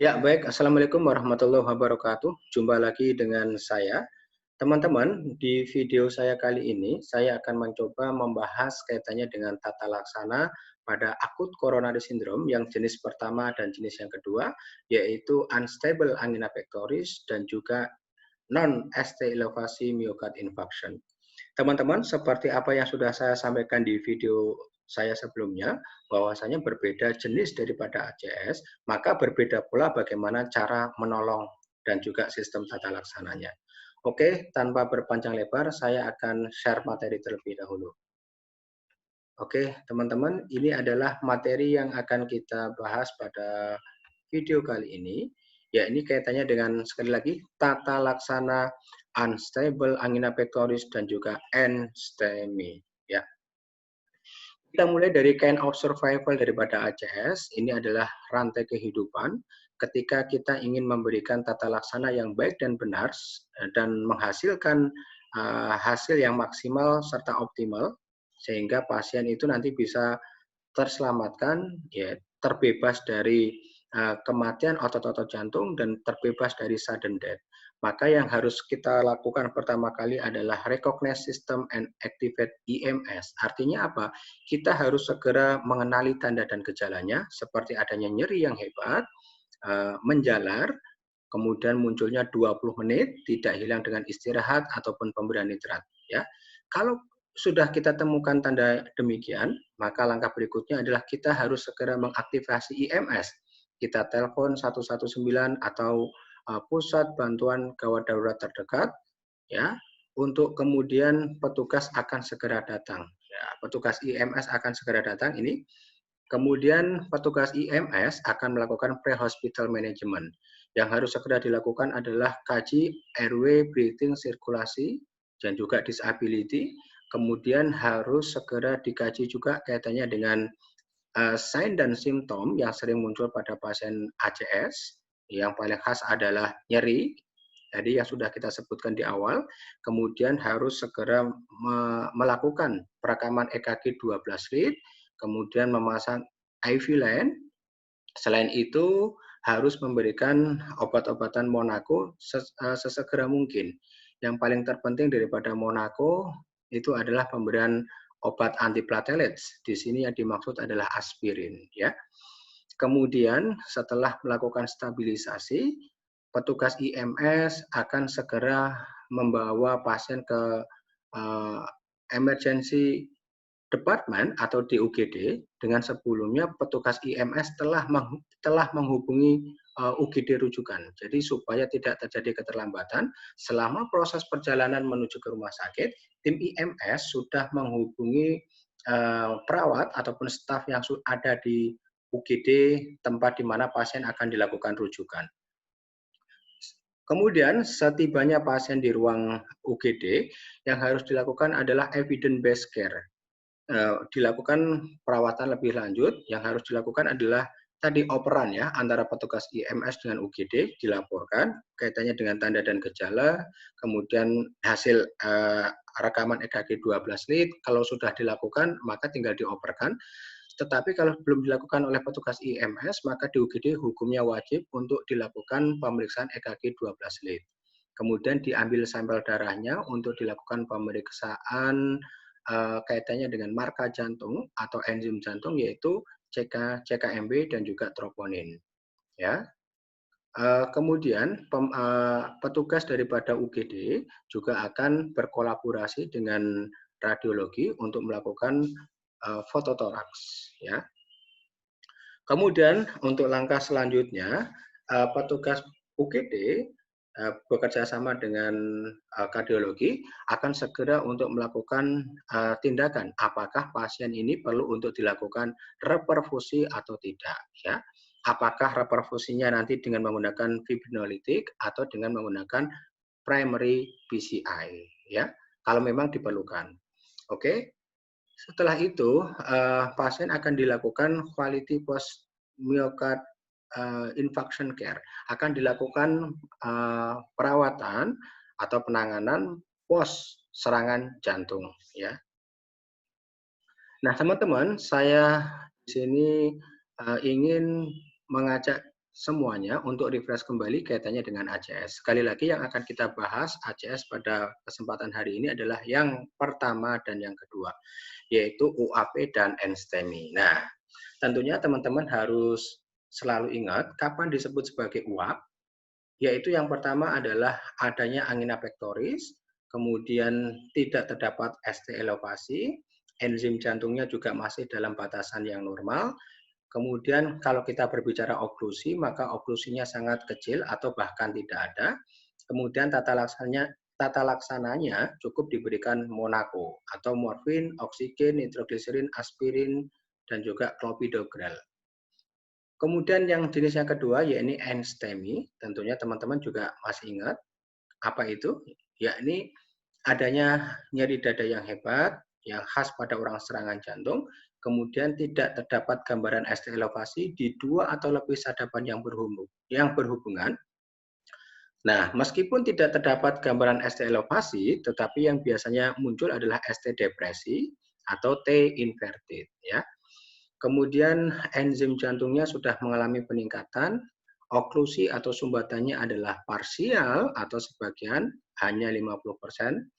Ya, baik. Assalamualaikum warahmatullahi wabarakatuh. Jumpa lagi dengan saya. Teman-teman, di video saya kali ini, saya akan mencoba membahas kaitannya dengan tata laksana pada akut coronary syndrome yang jenis pertama dan jenis yang kedua, yaitu unstable angina pectoris dan juga non-ST elevasi myocard infarction. Teman-teman, seperti apa yang sudah saya sampaikan di video saya sebelumnya, bahwasanya berbeda jenis daripada ACS, maka berbeda pula bagaimana cara menolong dan juga sistem tata laksananya. Oke, tanpa berpanjang lebar, saya akan share materi terlebih dahulu. Oke, teman-teman, ini adalah materi yang akan kita bahas pada video kali ini. Ya, ini kaitannya dengan sekali lagi tata laksana unstable angina pectoris dan juga NSTEMI. Ya, kita mulai dari kind of survival daripada ACS. Ini adalah rantai kehidupan. Ketika kita ingin memberikan tata laksana yang baik dan benar dan menghasilkan hasil yang maksimal serta optimal, sehingga pasien itu nanti bisa terselamatkan, ya, terbebas dari kematian otot-otot jantung dan terbebas dari sudden death. Maka yang harus kita lakukan pertama kali adalah recognize system and activate EMS. Artinya apa? Kita harus segera mengenali tanda dan gejalanya seperti adanya nyeri yang hebat, menjalar, kemudian munculnya 20 menit, tidak hilang dengan istirahat ataupun pemberian nitrat. Ya, kalau sudah kita temukan tanda demikian, maka langkah berikutnya adalah kita harus segera mengaktifasi IMS. Kita telepon 119 atau pusat bantuan gawat darurat terdekat, ya, untuk kemudian petugas akan segera datang. Ya, petugas IMS akan segera datang ini. Kemudian petugas IMS akan melakukan pre-hospital management. Yang harus segera dilakukan adalah kaji airway, breathing, sirkulasi, dan juga disability. Kemudian harus segera dikaji juga kaitannya dengan sign dan simptom yang sering muncul pada pasien ACS. Yang paling khas adalah nyeri, tadi yang sudah kita sebutkan di awal. Kemudian harus segera melakukan perekaman EKG 12 lead, kemudian memasang IV line. Selain itu harus memberikan obat-obatan Monaco sesegera mungkin. Yang paling terpenting daripada Monaco itu adalah pemberian obat antiplatelets. Di sini yang dimaksud adalah aspirin, ya. Kemudian setelah melakukan stabilisasi, petugas IMS akan segera membawa pasien ke emergency department atau DUGD dengan sebelumnya petugas IMS telah menghubungi UGD rujukan. Jadi supaya tidak terjadi keterlambatan, selama proses perjalanan menuju ke rumah sakit, tim IMS sudah menghubungi perawat ataupun staf yang ada di UGD tempat di mana pasien akan dilakukan rujukan. Kemudian setibanya pasien di ruang UGD, yang harus dilakukan adalah evidence-based care. Dilakukan perawatan lebih lanjut. Yang harus dilakukan adalah tadi operan, ya, antara petugas IMS dengan UGD dilaporkan kaitannya dengan tanda dan gejala, kemudian hasil rekaman EKG 12 lead. Kalau sudah dilakukan maka tinggal dioperkan. Tetapi kalau belum dilakukan oleh petugas IMS, maka di UGD hukumnya wajib untuk dilakukan pemeriksaan EKG 12 lead. Kemudian diambil sampel darahnya untuk dilakukan pemeriksaan kaitannya dengan marka jantung atau enzim jantung, yaitu CKMB dan juga troponin. Ya. Kemudian petugas daripada UGD juga akan berkolaborasi dengan radiologi untuk melakukan fototoraks, ya. Kemudian untuk langkah selanjutnya, petugas UGD bekerja sama dengan kardiologi akan segera untuk melakukan tindakan apakah pasien ini perlu untuk dilakukan reperfusi atau tidak, ya. Apakah reperfusinya nanti dengan menggunakan fibrinolitik atau dengan menggunakan primary PCI, ya, kalau memang diperlukan. Oke. Setelah itu, pasien akan dilakukan quality post myocard infarction care. Akan dilakukan perawatan atau penanganan pos serangan jantung, ya. Nah, teman-teman, saya di sini ingin mengajak semuanya untuk refresh kembali kaitannya dengan ACS. Sekali lagi yang akan kita bahas ACS pada kesempatan hari ini adalah yang pertama dan yang kedua, yaitu UAP dan NSTEMI. Nah, tentunya teman-teman harus selalu ingat kapan disebut sebagai UAP, yaitu yang pertama adalah adanya angina pectoris, kemudian tidak terdapat ST elevasi, enzim jantungnya juga masih dalam batasan yang normal. Kemudian kalau kita berbicara oklusi, maka oklusinya sangat kecil atau bahkan tidak ada. Kemudian tata laksananya cukup diberikan Monaco atau morfin, oksigen, nitrogliserin, aspirin, dan juga clopidogrel. Kemudian yang jenis yang kedua yakni NSTEMI, tentunya teman-teman juga masih ingat apa itu? Yakni adanya nyeri dada yang hebat, yang khas pada orang serangan jantung, kemudian tidak terdapat gambaran ST elevasi di dua atau lebih sadapan yang berhubungan. Nah, meskipun tidak terdapat gambaran ST elevasi, tetapi yang biasanya muncul adalah ST depresi atau T inverted, ya. Kemudian enzim jantungnya sudah mengalami peningkatan, oklusi atau sumbatannya adalah parsial atau sebagian, hanya 50%.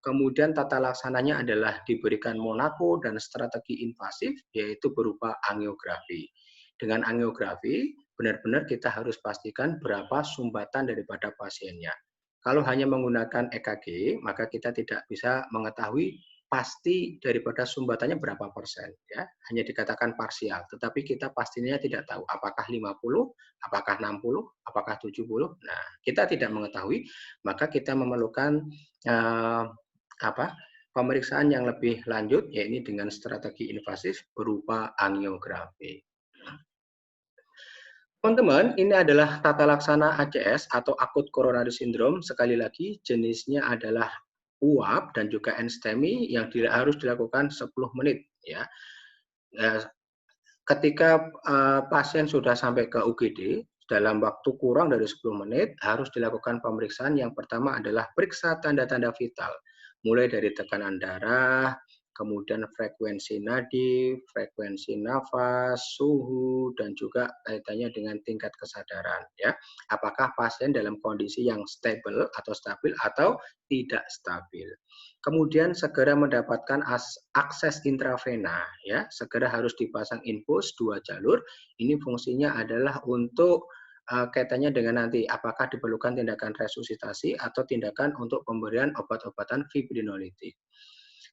Kemudian tata laksananya adalah diberikan Monaco dan strategi invasif, yaitu berupa angiografi. Dengan angiografi, benar-benar kita harus pastikan berapa sumbatan daripada pasiennya. Kalau hanya menggunakan EKG, maka kita tidak bisa mengetahui pasti daripada sumbatannya berapa persen, ya. Hanya dikatakan parsial, tetapi kita pastinya tidak tahu apakah 50, apakah 60, apakah 70. Nah, kita tidak mengetahui, maka kita memerlukan eh, pemeriksaan yang lebih lanjut, yaitu dengan strategi invasif berupa angiografi. Teman-teman, ini adalah tata laksana ACS atau akut coronary syndrome. Sekali lagi, jenisnya adalah UAP dan juga NSTEMI yang harus dilakukan 10 menit. Ya. Ketika pasien sudah sampai ke UGD, dalam waktu kurang dari 10 menit, harus dilakukan pemeriksaan. Yang pertama adalah periksa tanda-tanda vital, mulai dari tekanan darah, kemudian frekuensi nadi, frekuensi nafas, suhu, dan juga kaitannya dengan tingkat kesadaran. Ya, apakah pasien dalam kondisi yang stable atau stabil atau tidak stabil. Kemudian segera mendapatkan akses intravena, ya, segera harus dipasang infus 2 jalur. Ini fungsinya adalah untuk kaitannya dengan nanti apakah diperlukan tindakan resusitasi atau tindakan untuk pemberian obat-obatan fibrinolitik.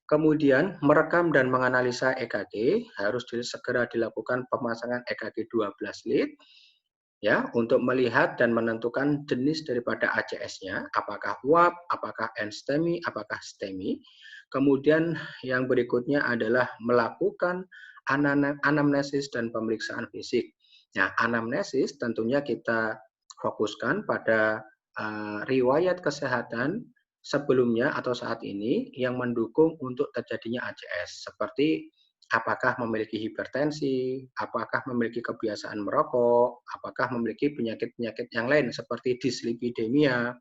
Kemudian merekam dan menganalisa EKG, harus segera dilakukan pemasangan EKG 12 lead, ya, untuk melihat dan menentukan jenis daripada ACS-nya, apakah UAP, apakah NSTEMI, apakah STEMI. Kemudian yang berikutnya adalah melakukan anamnesis dan pemeriksaan fisik. Nah, anamnesis tentunya kita fokuskan pada riwayat kesehatan sebelumnya atau saat ini yang mendukung untuk terjadinya ACS, seperti apakah memiliki hipertensi, apakah memiliki kebiasaan merokok, apakah memiliki penyakit-penyakit yang lain seperti dislipidemia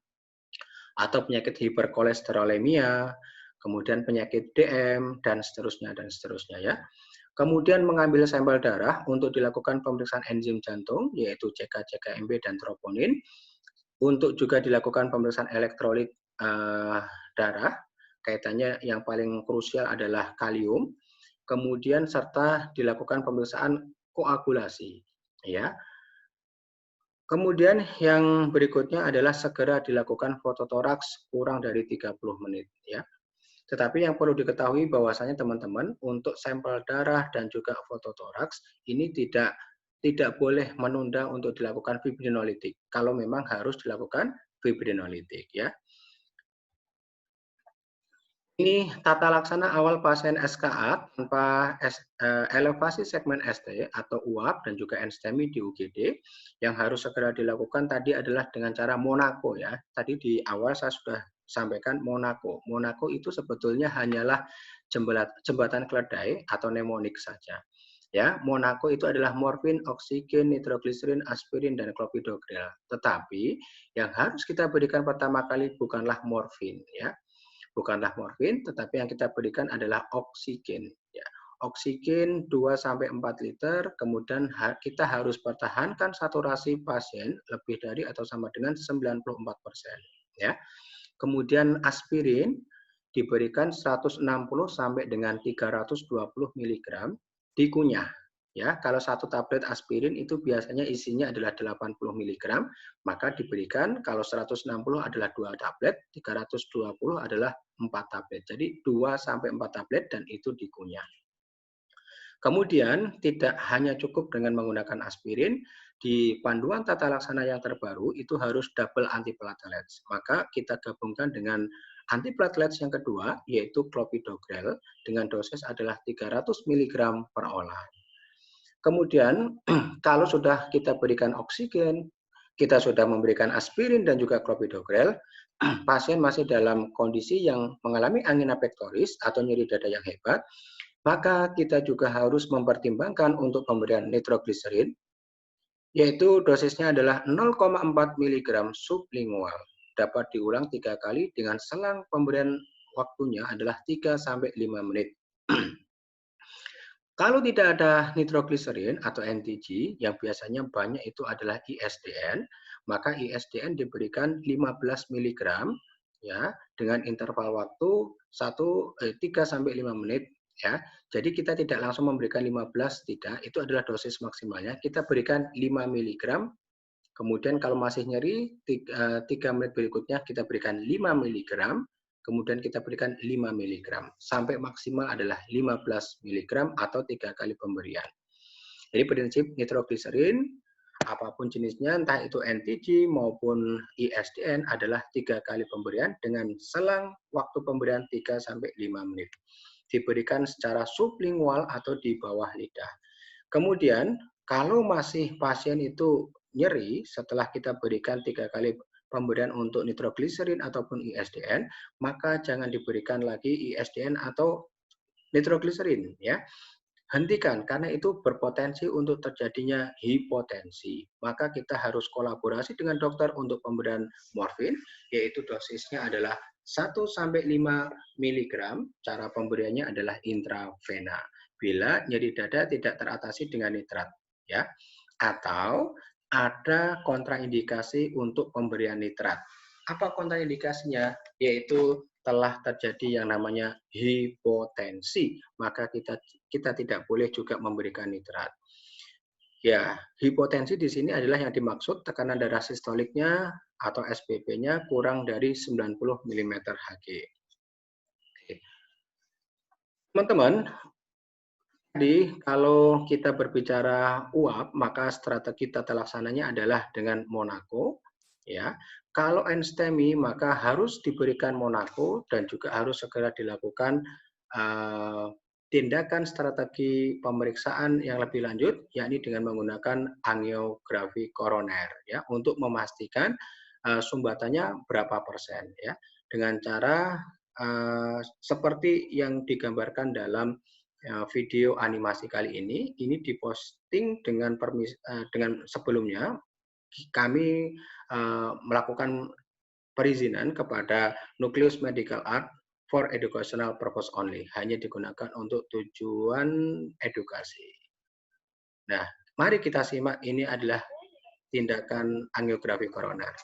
atau penyakit hiperkolesterolemia, kemudian penyakit DM, dan seterusnya, ya. Kemudian mengambil sampel darah untuk dilakukan pemeriksaan enzim jantung, yaitu CK, CKMB, dan troponin. Untuk juga dilakukan pemeriksaan elektrolit darah, kaitannya yang paling krusial adalah kalium. Kemudian serta dilakukan pemeriksaan koagulasi, ya. Kemudian yang berikutnya adalah segera dilakukan fototoraks kurang dari 30 menit, ya. Tetapi yang perlu diketahui bahwasanya teman-teman, untuk sampel darah dan juga fototoraks ini tidak boleh menunda untuk dilakukan fibrinolitik kalau memang harus dilakukan fibrinolitik, ya. Ini tata laksana awal pasien SKA tanpa elevasi segmen ST atau UAP dan juga NSTEMI di UGD yang harus segera dilakukan tadi adalah dengan cara Monaco, ya. Tadi di awal saya sudah sampaikan Monaco. Monaco itu sebetulnya hanyalah jembatan keledai atau mnemonik saja. Ya, Monaco itu adalah morfin, oksigen, nitrogliserin, aspirin, dan clopidogrel. Tetapi yang harus kita berikan pertama kali bukanlah morfin, ya. Bukanlah morfin, tetapi yang kita berikan adalah oksigen. Ya. oksigen 2-4 liter, kemudian kita harus pertahankan saturasi pasien lebih dari atau sama dengan 94%. Ya. Kemudian aspirin diberikan 160 sampai dengan 320 mg dikunyah. Ya, kalau satu tablet aspirin itu biasanya isinya adalah 80 mg, maka diberikan kalau 160 adalah 2 tablet, 320 adalah 4 tablet. Jadi 2 sampai 4 tablet dan itu dikunyah. Kemudian tidak hanya cukup dengan menggunakan aspirin, di panduan tata laksana yang terbaru itu harus double antiplatelets. Maka kita gabungkan dengan antiplatelets yang kedua yaitu clopidogrel dengan dosis adalah 300 mg per olah. Kemudian kalau sudah kita berikan oksigen, kita sudah memberikan aspirin dan juga clopidogrel, pasien masih dalam kondisi yang mengalami angina pectoris atau nyeri dada yang hebat, maka kita juga harus mempertimbangkan untuk pemberian nitrogliserin, yaitu dosisnya adalah 0,4 mg sublingual. Dapat diulang 3 kali dengan selang pemberian waktunya adalah 3-5 menit. Kalau tidak ada nitrogliserin atau NTG, yang biasanya banyak itu adalah ISDN, maka ISDN diberikan 15 mg ya dengan interval waktu 3-5 menit ya. Jadi kita tidak langsung memberikan 15, tidak, itu adalah dosis maksimalnya. Kita berikan 5 mg, kemudian kalau masih nyeri 3 menit berikutnya kita berikan 5 mg, kemudian kita berikan 5 mg, sampai maksimal adalah 15 mg atau 3 kali pemberian. Jadi prinsip nitrogliserin, apapun jenisnya, entah itu NTG maupun ISDN adalah 3 kali pemberian dengan selang waktu pemberian 3-5 menit. Diberikan secara sublingual atau di bawah lidah. Kemudian kalau masih pasien itu nyeri setelah kita berikan 3 kali pemberian untuk nitrogliserin ataupun ISDN, maka jangan diberikan lagi ISDN atau nitrogliserin ya. Hentikan karena itu berpotensi untuk terjadinya hipotensi. Maka kita harus kolaborasi dengan dokter untuk pemberian morfin, yaitu dosisnya adalah 1-5 mg, cara pemberiannya adalah intravena. Bila nyeri dada tidak teratasi dengan nitrat, ya. Atau ada kontraindikasi untuk pemberian nitrat. Apa kontraindikasinya? Yaitu telah terjadi yang namanya hipotensi, maka kita tidak boleh juga memberikan nitrat. Ya, hipotensi di sini adalah yang dimaksud tekanan darah sistoliknya atau SPP-nya kurang dari 90 mm Hg. Teman-teman, jadi kalau kita berbicara uap, maka strategi tata laksananya adalah dengan Monaco. Ya, kalau enstemi maka harus diberikan Monaco dan juga harus segera dilakukan tindakan strategi pemeriksaan yang lebih lanjut, yakni dengan menggunakan angiografi koroner, ya, untuk memastikan sumbatannya berapa persen, ya, dengan cara seperti yang digambarkan dalam video animasi kali ini diposting dengan sebelumnya kami melakukan perizinan kepada Nucleus Medical Art for educational purpose only, hanya digunakan untuk tujuan edukasi. Nah, mari kita simak, ini adalah tindakan angiografi koroner.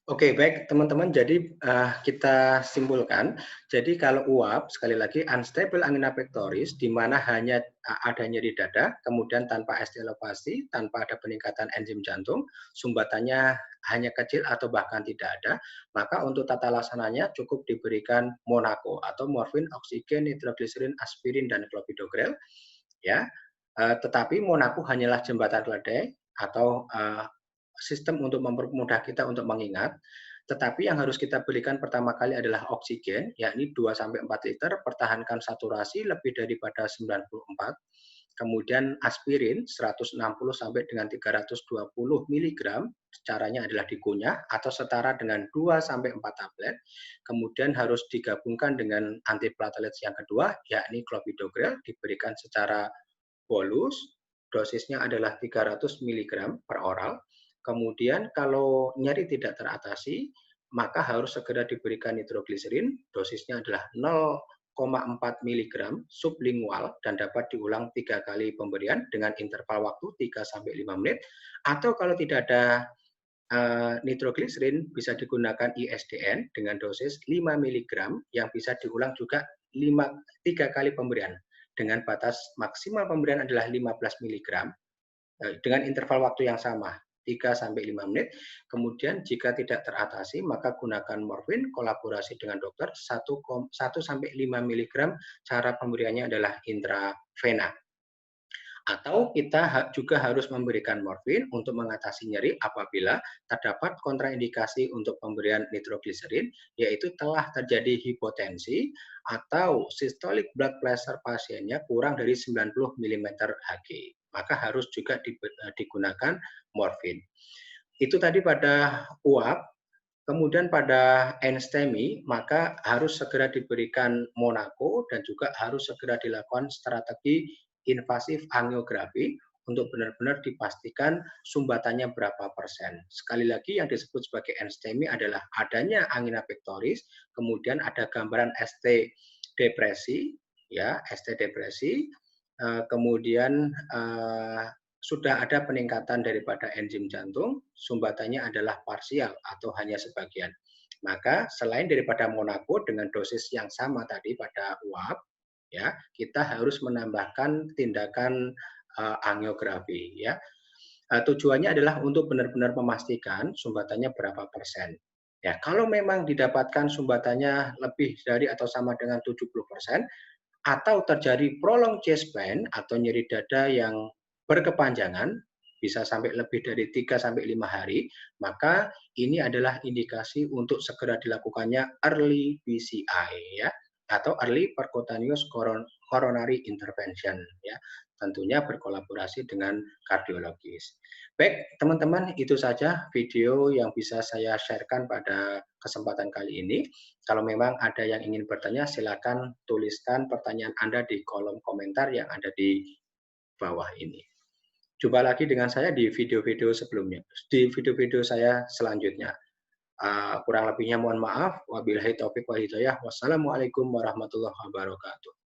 Oke, baik teman-teman. Jadi kita simpulkan. Jadi kalau uap, sekali lagi unstable angina pectoris, di mana hanya ada nyeri dada, kemudian tanpa ST elevasi, tanpa ada peningkatan enzim jantung, sumbatannya hanya kecil atau bahkan tidak ada, maka untuk tata laksananya cukup diberikan Monaco atau morfin, oksigen, nitrogliserin, aspirin, dan clopidogrel. Ya, tetapi Monaco hanyalah jembatan keledai atau sistem untuk mempermudah kita untuk mengingat. Tetapi yang harus kita berikan pertama kali adalah oksigen, yakni 2-4 liter, pertahankan saturasi lebih daripada 94. Kemudian aspirin 160 sampai dengan 320 mg, caranya adalah dikunyah atau setara dengan 2-4 tablet. Kemudian harus digabungkan dengan antiplatelet yang kedua, yakni clopidogrel, diberikan secara bolus, dosisnya adalah 300 mg per oral. Kemudian kalau nyeri tidak teratasi, maka harus segera diberikan nitrogliserin, dosisnya adalah 0,4 mg sublingual dan dapat diulang 3 kali pemberian dengan interval waktu 3-5 menit. Atau kalau tidak ada nitrogliserin, bisa digunakan ISDN dengan dosis 5 mg yang bisa diulang juga 3 kali pemberian dengan batas maksimal pemberian adalah 15 mg dengan interval waktu yang sama 3-5 menit. Kemudian jika tidak teratasi, maka gunakan morfin, kolaborasi dengan dokter 1-5 mg. Cara pemberiannya adalah intravena. Atau kita juga harus memberikan morfin untuk mengatasi nyeri apabila terdapat kontraindikasi untuk pemberian nitrogliserin, yaitu telah terjadi hipotensi atau systolic blood pressure pasiennya kurang dari 90 mm Hg. Maka harus juga digunakan morfin. Itu tadi pada uap. Kemudian pada enstemi, maka harus segera diberikan Monaco dan juga harus segera dilakukan strategi invasif angiografi untuk benar-benar dipastikan sumbatannya berapa persen. Sekali lagi yang disebut sebagai enstemi adalah adanya angina pectoris, kemudian ada gambaran ST depresi, ya ST depresi, kemudian sudah ada peningkatan daripada enzim jantung, sumbatannya adalah parsial atau hanya sebagian. Maka selain daripada Monaco dengan dosis yang sama tadi pada uap, ya kita harus menambahkan tindakan angiografi. Ya, tujuannya adalah untuk benar-benar memastikan sumbatannya berapa persen. Ya, kalau memang didapatkan sumbatannya lebih dari atau sama dengan 70%, atau terjadi prolonged chest pain atau nyeri dada yang berkepanjangan, bisa sampai lebih dari 3-5 hari, maka ini adalah indikasi untuk segera dilakukannya early PCI, ya, atau early percutaneous coronary intervention, ya, tentunya berkolaborasi dengan kardiologis. Baik, teman-teman, itu saja video yang bisa saya sharekan pada kesempatan kali ini. Kalau memang ada yang ingin bertanya, silakan tuliskan pertanyaan Anda di kolom komentar yang ada di bawah ini. Jumpa lagi dengan saya di video-video sebelumnya, di video-video saya selanjutnya. Kurang lebihnya mohon maaf. Wabillahi taufiq wal hidayah. Wassalamualaikum warahmatullahi wabarakatuh.